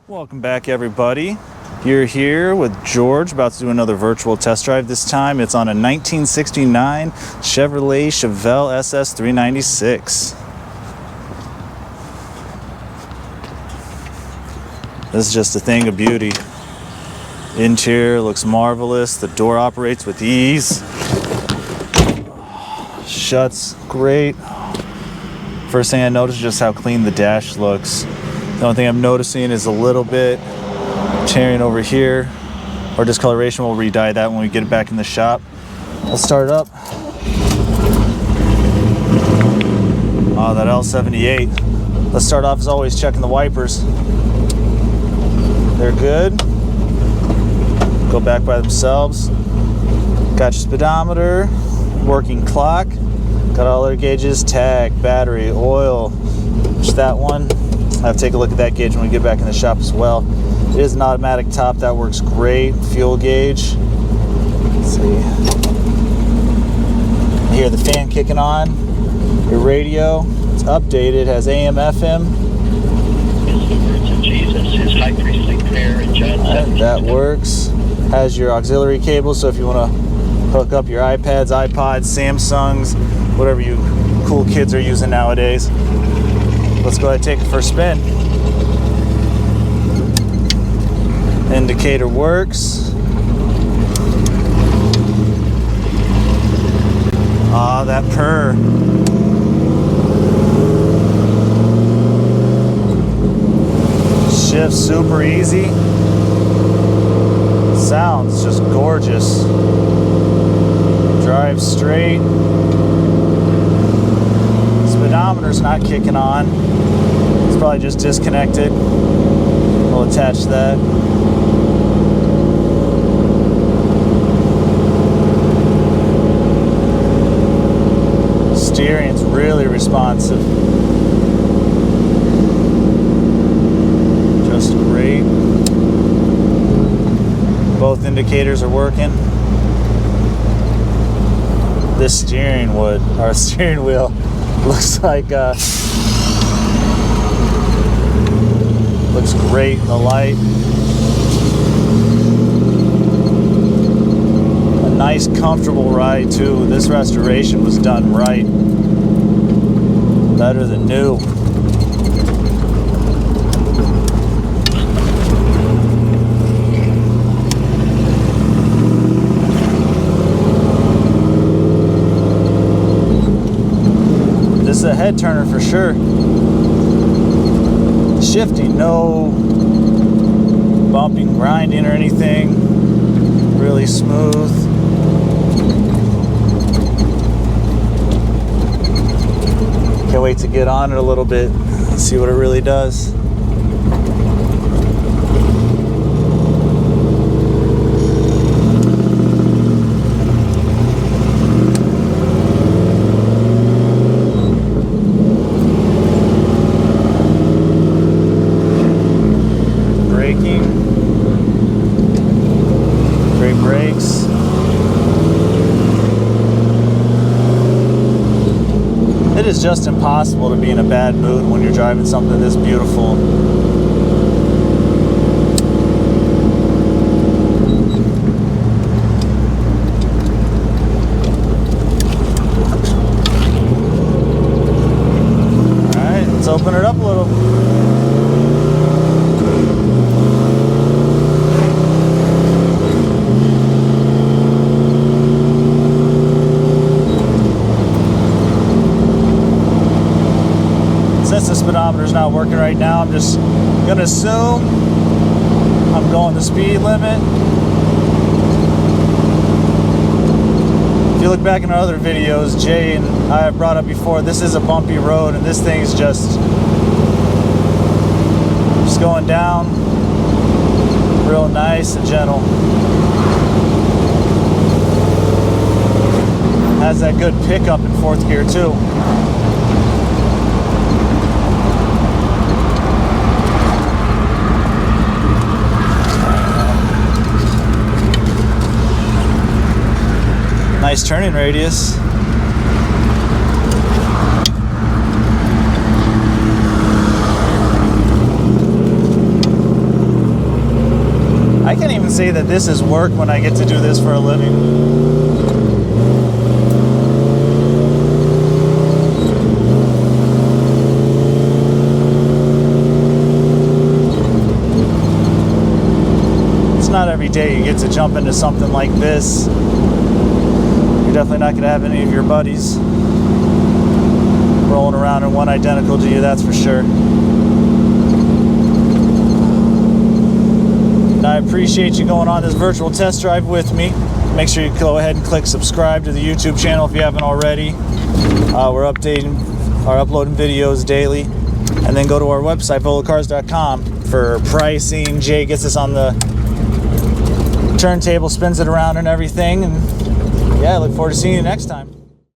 Welcome back, everybody. You're here with George, about to do another virtual test drive. This time it's on a 1969 Chevrolet Chevelle SS 396. This is just a thing of beauty. Interior looks marvelous. The door operates with ease. Shuts great. First thing I noticed is just how clean the dash looks. The only thing I'm noticing is a little bit tearing over here, or discoloration. We'll re-dye that when we get it back in the shop. Let's start it up. Oh, that L78. Let's start off as always checking the wipers. They're good. Go back by themselves. Got your speedometer, working clock. Got all their gauges, tag, battery, oil. Just that one. I'll take a look at that gauge when we get back in the shop as well. It is an automatic top, that works great. Fuel gauge. Let's see. You hear the fan kicking on. Your radio, it's updated, has AM, FM. That works. Has your auxiliary cable, so if you want to hook up your iPads, iPods, Samsungs, whatever you cool kids are using nowadays. Let's go ahead and take it for a spin. Indicator works. Ah, that purr. Shifts super easy. Sounds just gorgeous. Drive straight. Speedometer's not kicking on. It's probably just disconnected. We'll attach that. Steering's really responsive. Just great. Both indicators are working. This steering wheel looks like looks great in the light. A nice comfortable ride too. This restoration was done right. Better than new. This is a head turner for sure. Shifting, no bumping, grinding or anything. Really smooth. Can't wait to get on it a little bit and see what it really does. Great brakes. It is just impossible to be in a bad mood when you're driving something this beautiful. Alright, let's open it up a little. Since the speedometer's not working right now, I'm just gonna assume I'm going the speed limit. If you look back in our other videos, Jay and I have brought up before, this is a bumpy road and this thing's just going down real nice and gentle. Has that good pickup in fourth gear too. Nice turning radius. I can't even say that this is work when I get to do this for a living. Not every day you get to jump into something like this. You're definitely not going to have any of your buddies rolling around in one identical to you, that's for sure. And I appreciate you going on this virtual test drive with me. Make sure you go ahead and click subscribe to the YouTube channel if you haven't already. We're uploading videos daily. And then go to our website, volocars.com, for pricing. Jay gets us on the turntable, spins it around and everything, and yeah, I look forward to seeing you next time.